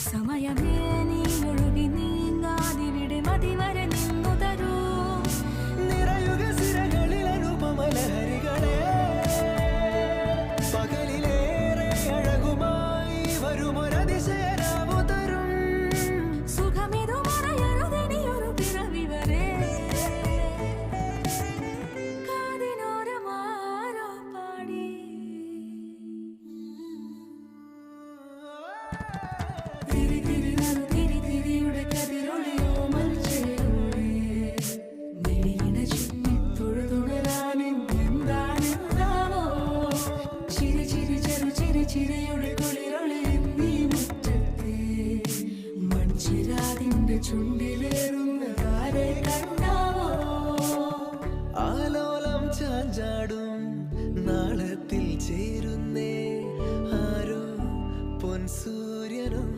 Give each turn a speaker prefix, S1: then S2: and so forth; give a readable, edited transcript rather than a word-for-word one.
S1: സമയമേ നീ ഒഴുകി നീങ്ങാതിവിടെ മതിവരെ നിന്നു തരൂ
S2: നിറയുക സിരകളിൽ അനുപമലഹരികളെ പകലിലേറെ അഴകുമായി വരുമൊരതിശയരാവു തരും
S1: സുഖമിതു മറയരുതെനിയൊരു പിറവി വരെ കാതിനോരമാരോ പാടി തിരി തിരി നറു തിരി തിരിയുടെ കതിരൊളിയോ മൽച്ചേരുളേ മിഴിയിണ ചുറ്റി തൊഴുതുണരാനെന്താണെന്താവോ ചിരി ചിരി ചെറു ചിരി ചിരിയുടെ കുളിരൊളി നീ മുറ്റത്തെ മൺചിരാതിന്റെ ചുണ്ടിലേറുന്നതാരെ കണ്ടാവോ
S2: ആലോലം ചാഞ്ചാടും നാളത്തിൽ ചേരുന്നേ ആരോ പൊൻസൂര്യനും